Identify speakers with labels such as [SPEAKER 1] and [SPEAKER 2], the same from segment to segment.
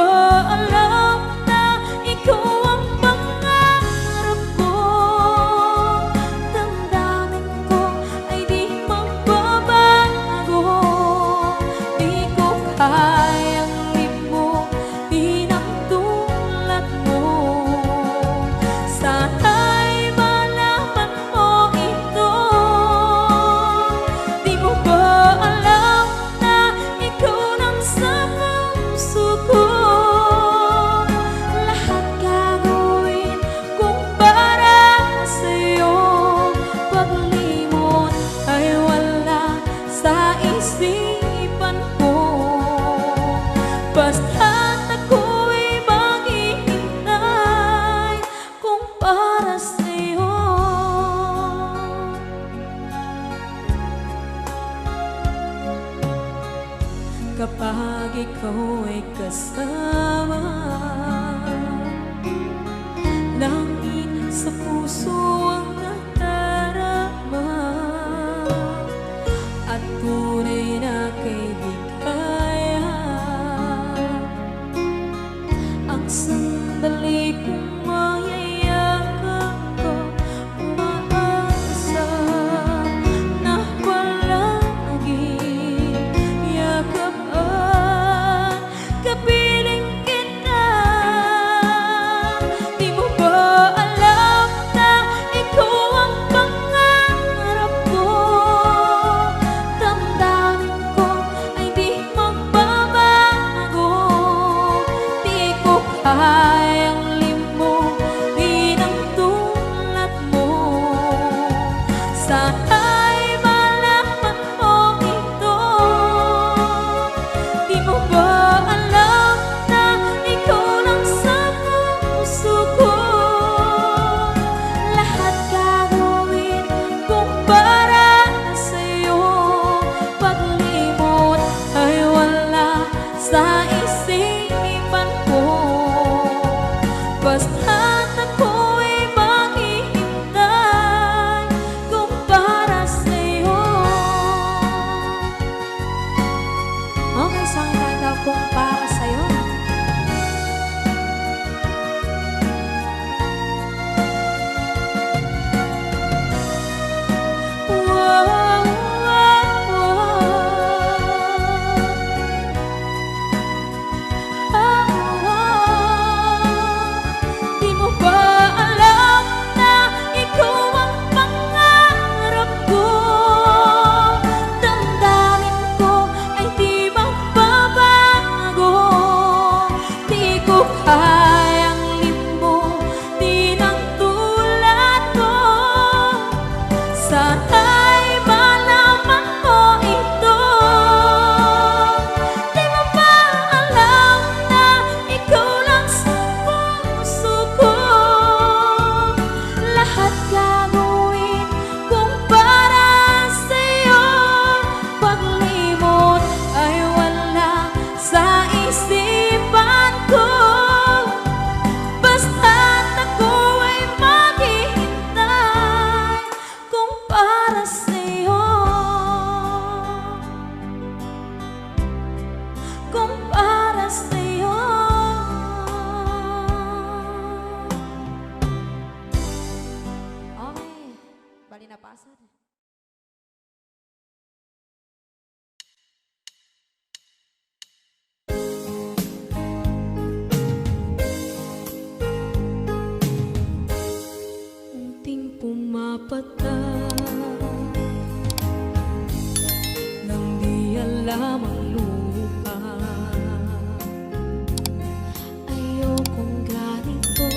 [SPEAKER 1] ba alam na ikaw ang pangarap ko? Damdamin ko ay di magbabago. Di ko kayang limutin ang tulad mo. Sana'y malaman mo ito. Di mo ba alam na ikaw lang sa puso ko? Lahat gagawin kung para sa'yo. Paglimot ay wala sa isipan ko. Basta't ako'y maghihintay kung para sa'yo. Kapag ikaw ay kasama, langit sa puso ang nadarama, at tunay na kaibigan. Ang sandali kong mayayakap ko, umaasa na palaging yakap at kapiling kita. Di mo ba alam na ikaw ang pangarap ko? Damdamin ko ay di magbabago. Di ko kayang limutin ang tulad mo. Sana'y malaman mo ito. Di mo ba alam na ikaw lang sa puso ko? Lahat gagawin kung para sa'yo. Paglimot ay wala sa isipan ko. Basta't ako'y maghihintay kung para sa'yo. Okay, isang kanta kung para sa'yo. Wow, wow, Di mo ba alam na ikaw ang pangarap ko? Damdamin ko ay di magbabago. Di ko kayang limutin ang tulad mo. Sana'y malaman mo ito. Di mo ba alam na ikaw lang sa puso ko? Lahat gagawin kung para sa'yo. Paglimot ay wala sa isipan ko. Basta't ako ay maghihintay kung para sa'yo. Kung para sa'yo. Okay, bali na pasad. Unting pumapatak nang di alam ang lupa. Ayokong ganito,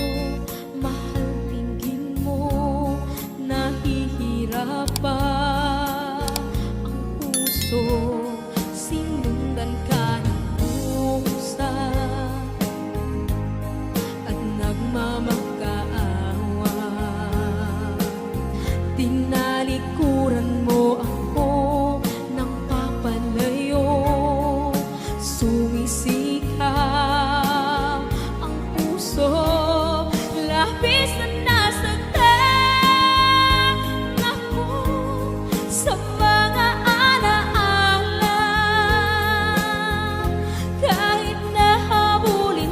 [SPEAKER 1] mahal, tingin mo, nahihirapan ang puso. Sinundan ka ng pusa at nagmamakaawa. Tinalikuran mo ako ng papalayo. Sumisikap ang puso, labis na nasaktan ako sa mga alaala. Kahit nahabulin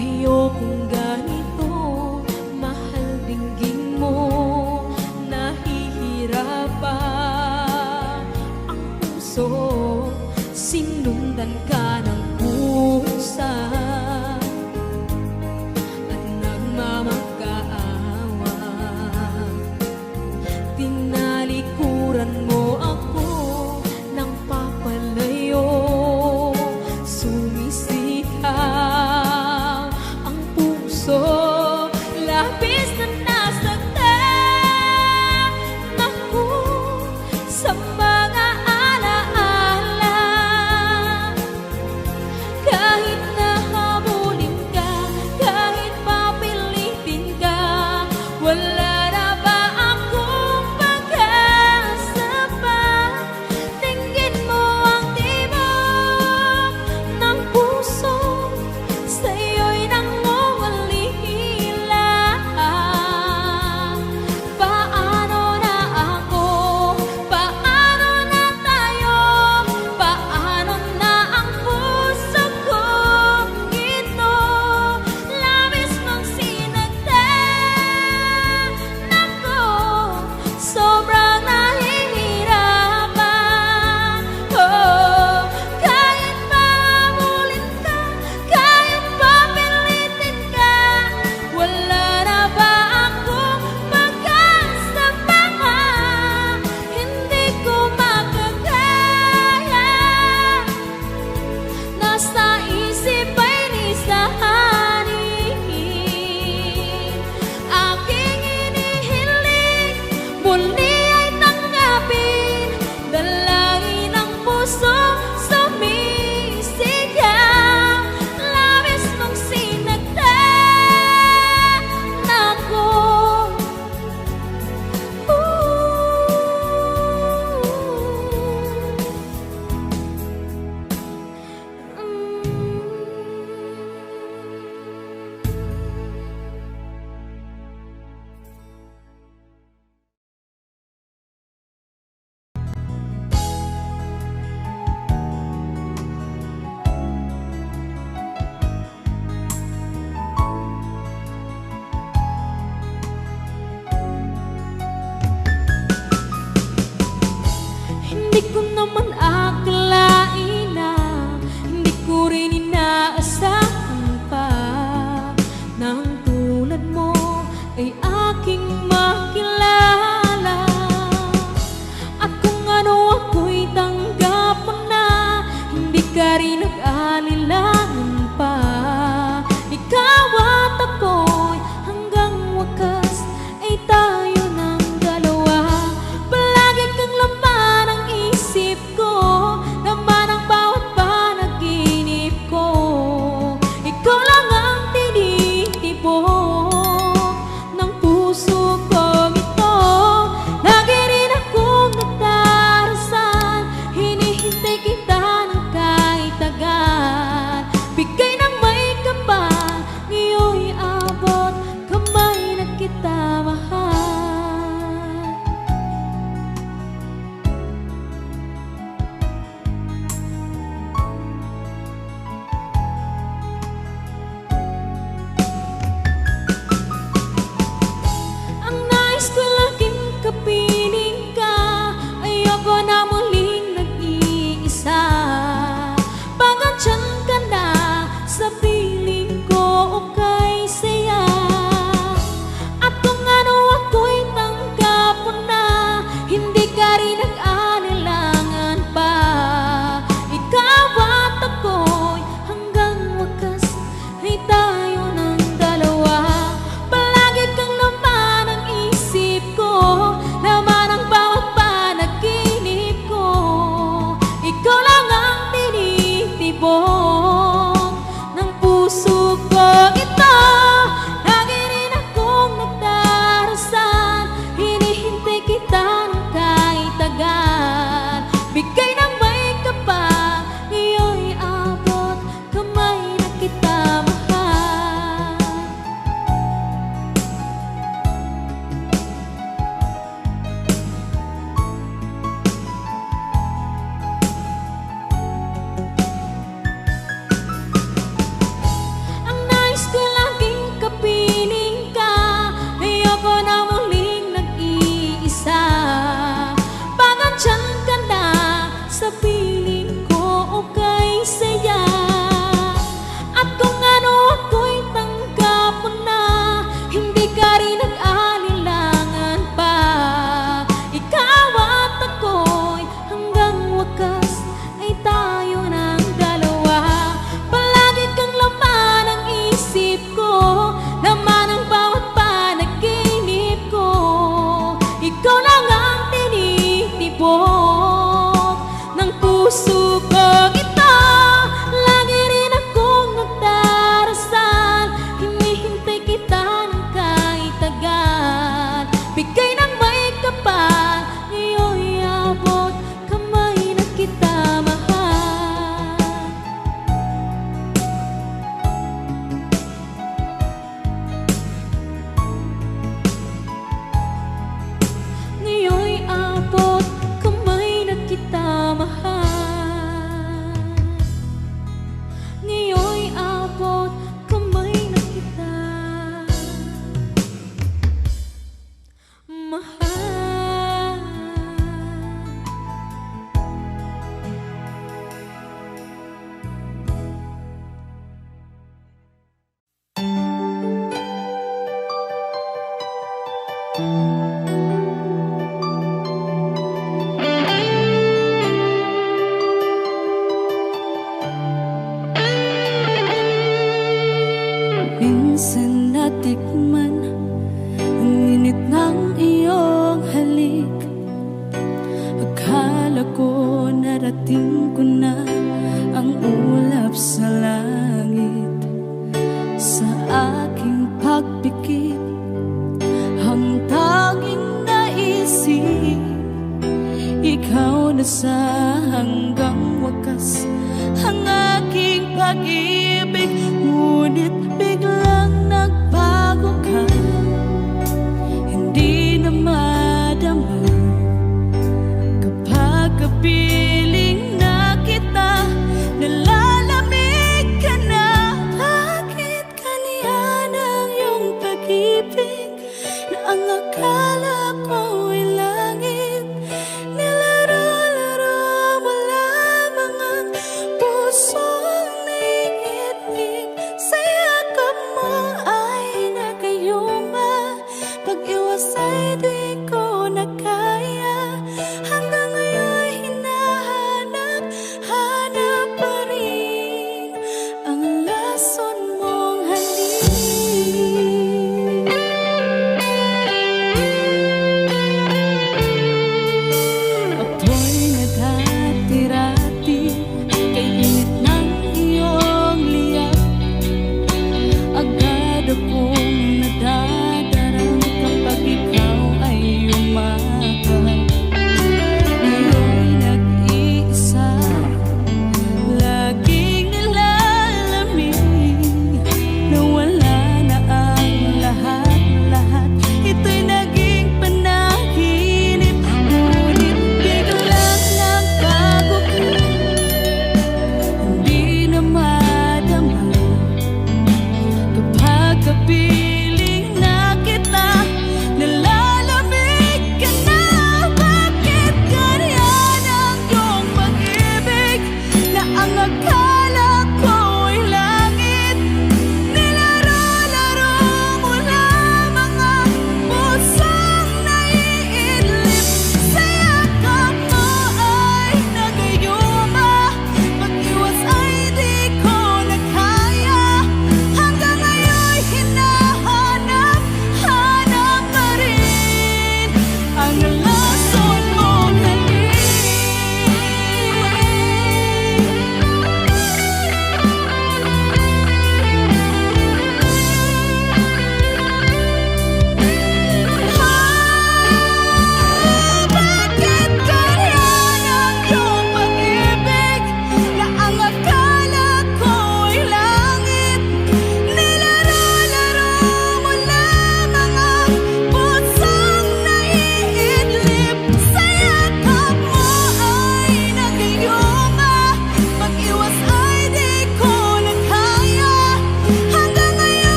[SPEAKER 1] ayokong ganito, mahal dinggin mo, nahihirapan ang puso, sinundan ka ng pusa at nagmamakaawa. Tinalikuran mo ako ng papalayo, sumisigaw ang puso. isip ko, laman ang bawat panaginip ko. Ikaw lang ang tinitibok ng puso ko. Ito, lagi rin akong nagdarasal, hinihintay kita ng kahit tagal. Bigay ng may kapal, ngayon'y abot kamay na kita mahal. Ngayon'y abot kamay na kita mahal. Ngayon'y abot kamay na kita mahal. Minsan natikman ang init ng iyong halik. Akala ko narating ko na ang ulap sa langit. Sa aking pagpikit, ang tanging naisip, ikaw na sa hanggang wakas ang aking pag-ibig. Ngunit biglang nagbago ka, hindi na madama kapag kapiling na kita. Nalalamig ka na, bakit kaniyan ang iyong pag-ibig na ang akala ko ay langit? Nilaro-laro mo lamang ang pusong naiibig. Sa yakap mo ay nagayuma, pag-iwas ay di ko na kaya. Hanggang ngayon hinahanap, hanap pa rin ang lason mong halik.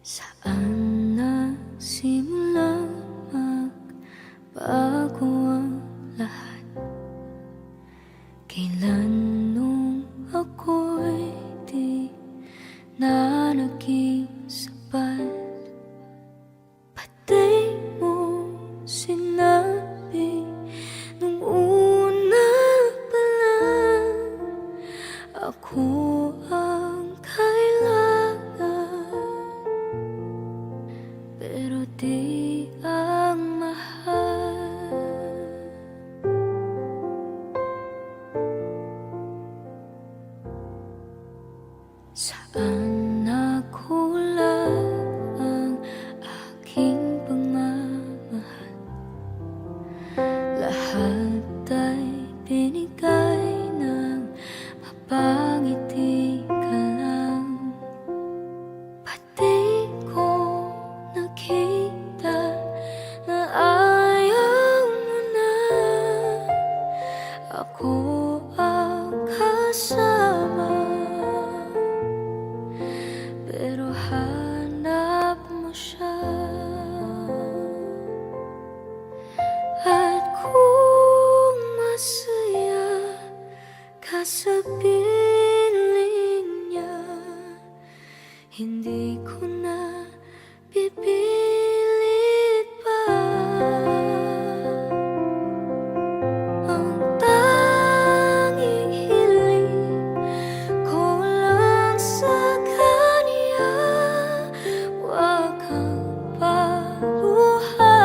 [SPEAKER 1] Saan nagsimula magbago ang lahat? Kailan nung ako'y di na naging sapat? Pati mo sinabi nung una pa lang ako ang kailangan, pero di ang mahal. Saan nakulang ang aking pagmamahal? Lahat ay binigay ng mapangiti ka lang. Pati ko nakita na ayaw mo na ako ang kasama, pero hanap mo siya. At kung masaya ka sa piling niya, hindi ko na pipilit pa. Ang tanging hiling ko lang sa kanya, huwag kang paluhain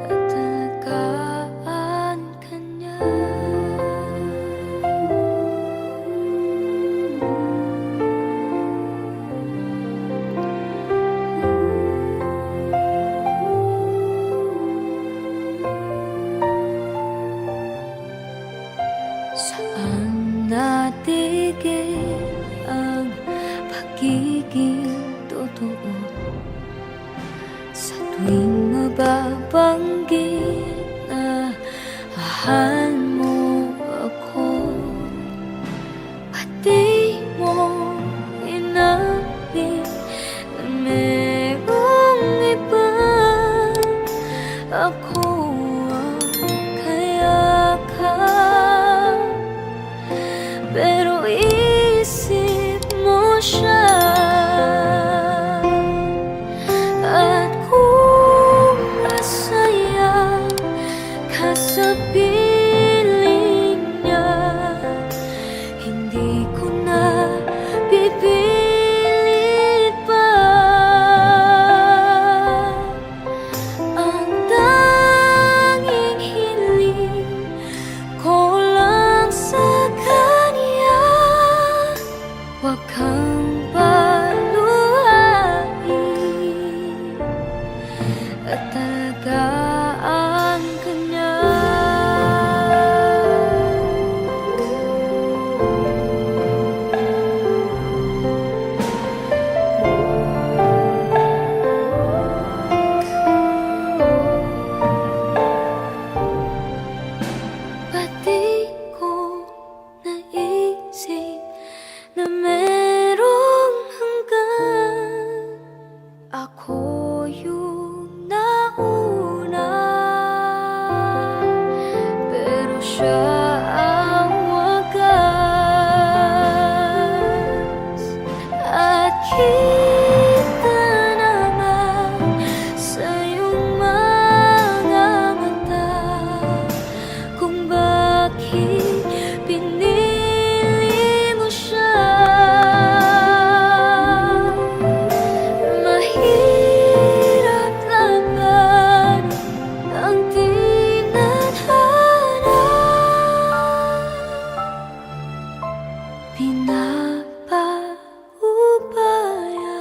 [SPEAKER 1] at alagaan ka niya. Saan natigil ang pagiging totoo? Sa tuwing mababanggit na mahal mo ako, pati mo inamin na merong iba. Ako ang kayakan, pero isip mo siya. At kung masaya ka sa piling niya, hindi ko na pipilit pa. Ang tanging hiling ko lang sa kanya, huwag kang paluhain at alagaan ka niya. Pati ko naisip na merong hanggan, ako yung nauna, pero siya ang wagas. At kita naman sa iyong mga mata kung bakit pinili mo siya. Mahirap laban ang tinadhana, pinapaubaya,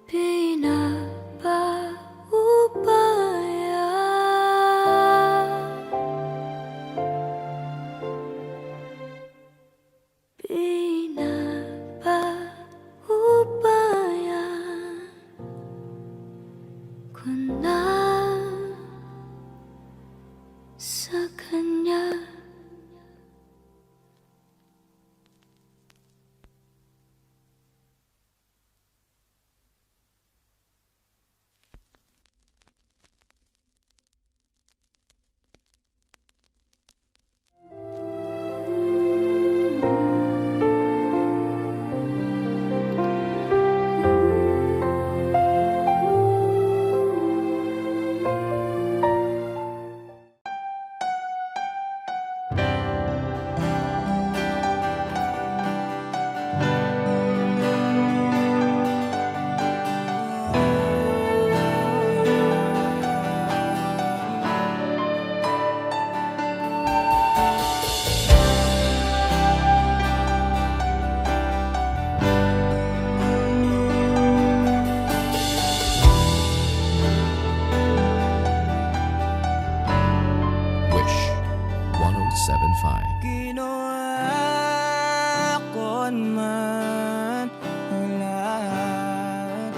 [SPEAKER 1] pinapaubaya. Pinapaubaya ko na sa kanya.
[SPEAKER 2] 1075.
[SPEAKER 3] Ginawa ko man ang lahat.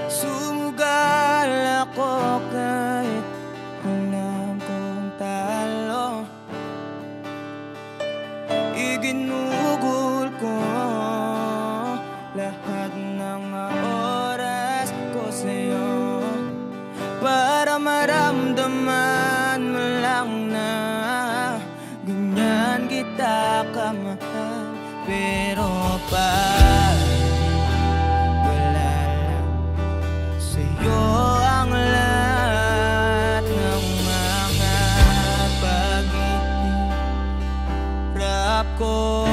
[SPEAKER 3] Sumugal ako kahit alam kong talo. Iginugol ko lahat ng oras ko sa'yo para maramdaman mo lang na ganyan kita kamahal. Pero pag wala lang sa'yo ang lahat ng mga pag-ihirap ko,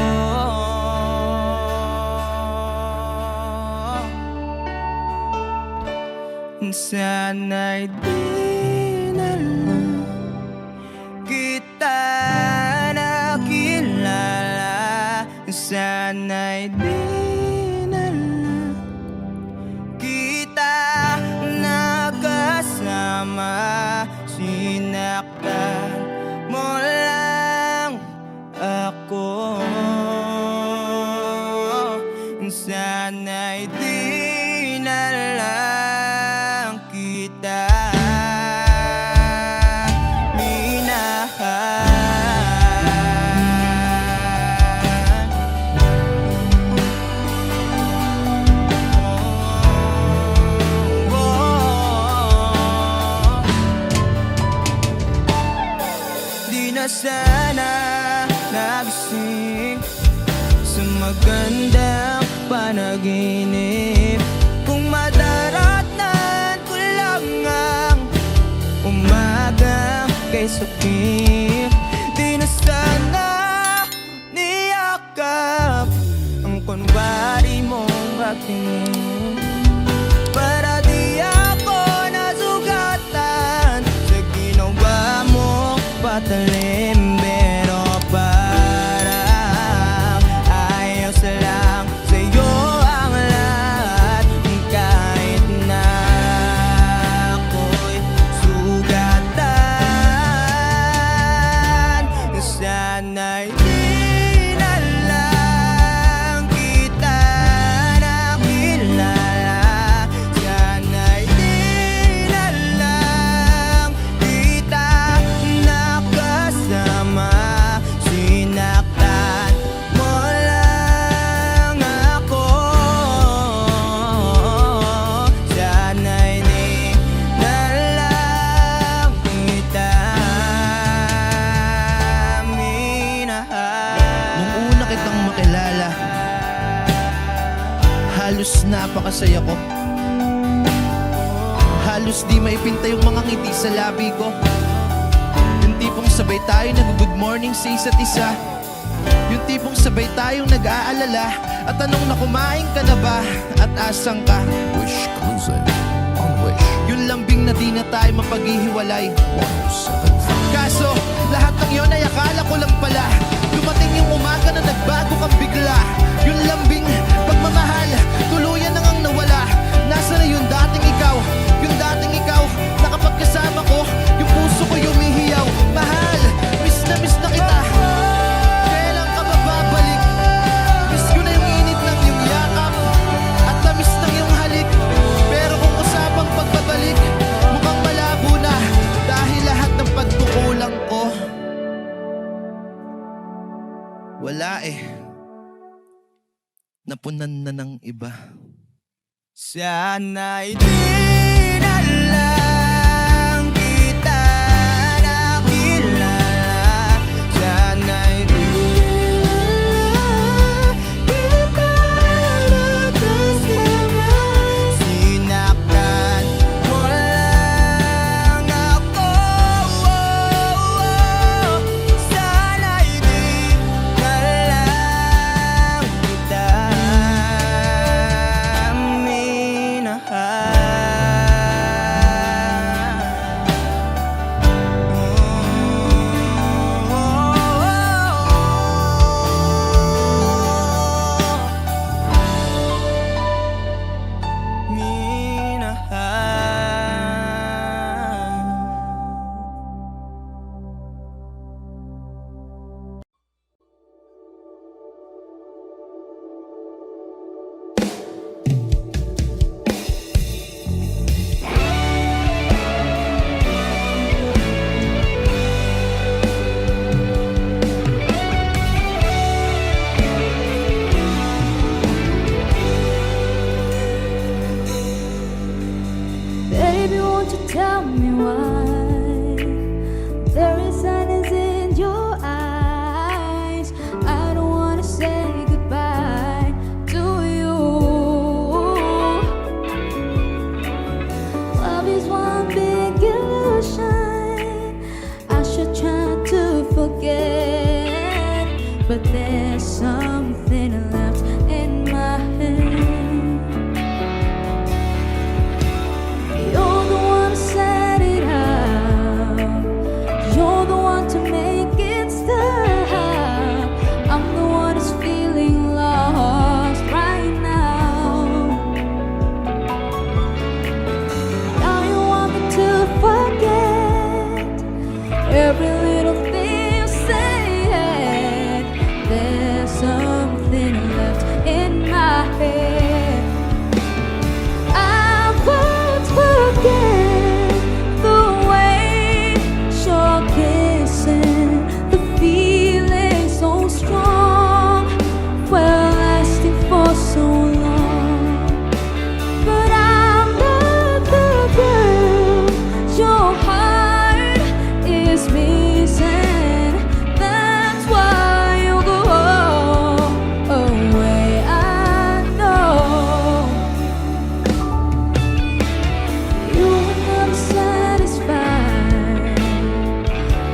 [SPEAKER 3] sana'y di na lang kita nakilala. Sana'y di na lang kita nakasama. Sinaktan mo lang ako. Sana'y di na lang kita di na sana nagising sa magandang panaginip. Kung madaratnan ko lang ang umaga kay sakit, di na sana niyakap ang kunwari mong pagtingin. Para di ako nasugatan sa ginawa mo patalim. Pero parang ayos lang sa'yo ang lahat, kahit na ako'y sugatan. Sana'y di na lang kita nakilala. Sana'y di na lang kita nakasama. Sinaktan mo lang ako. Sana'y di na lang kita minahal.
[SPEAKER 4] Nung una kitang makilala, halos napakasaya ko. Halos di maipinta yung mga ngiti sa labi ko. Yung tipong sabay tayo nag-good morning sa isa't isa. Yung tipong sabay tayong nag-aalala at tanong na kumain ka na ba at asang ka.
[SPEAKER 2] Wish Exclusive on Wish
[SPEAKER 4] Yung lambing na di na tayo mapaghihiwalay.
[SPEAKER 2] 1075.
[SPEAKER 4] Kaso, lahat ng yun ay akala ko lang pala. Dumating yung umaga na nagbago kang bigla. Yung lambing, pagmamahal, tuluyan na ngang nawala. Nasa na yung dating ikaw? Yung dating ikaw, na kapag kasama ko, yung puso ko yumihiyaw. Mahal, miss na kita. Kailan ka ba babalik? Miss ko na yung init ng iyong yakap at tamis ng iyong halik. Pero kung usapang pagbabalik, mukhang malabo na dahil lahat ng pagkukulang ko wala napunan na ng iba.
[SPEAKER 3] Sana'y di na lang kita nakilala. Sana'y di na lang kita nakasama. Sinaktan mo lang ako. Sana'y di na lang kita minahal.
[SPEAKER 1] to make it stop. I'm the one who's feeling lost right now. Now you want me to forget every little thing you said. There's something left in my head. I won't forget the way you're kissing, the feeling so strong, well lasting for so long. But I'm not the girl your heart is missing. That's why you go away. I know you were never satisfied,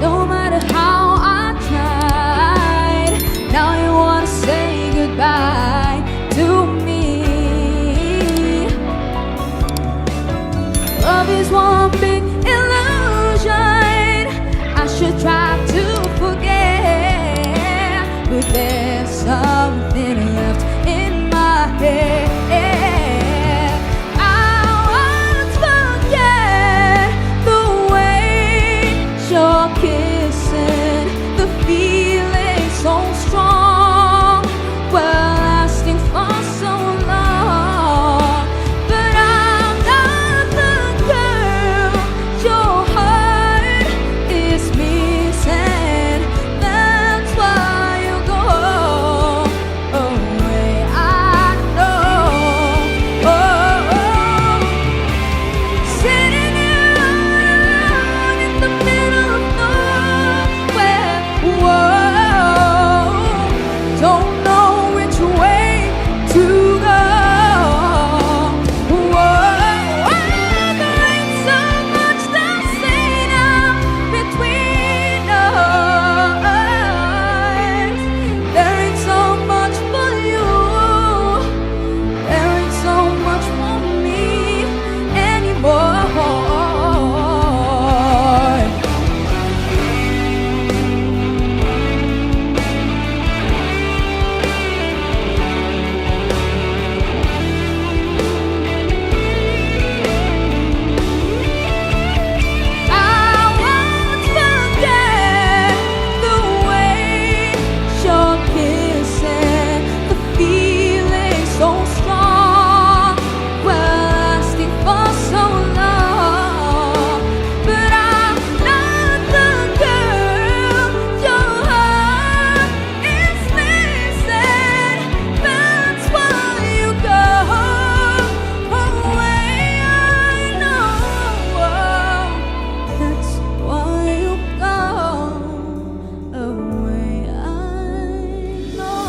[SPEAKER 1] no matter how I tried. Now you wanna say goodbye to me. Love is one big illusion. I should try to forget, but there's something left in my head. I won't forget the way you're kissing, the feeling so strong, well lasting for so long. But I'm not the girl your heart is missing. That's why you go away. I know. Sitting here alone in the middle of nowhere. Whoa, don't know which way to go. Whoa, there ain't so much to say now between us. There ain't so much for you. There ain't so much for me anymore. I won't forget the way you're kissing, the feeling so strong, well lasting for so long. But I'm not the girl your heart is missing. That's why you go away. I know. That's why you go away. I know.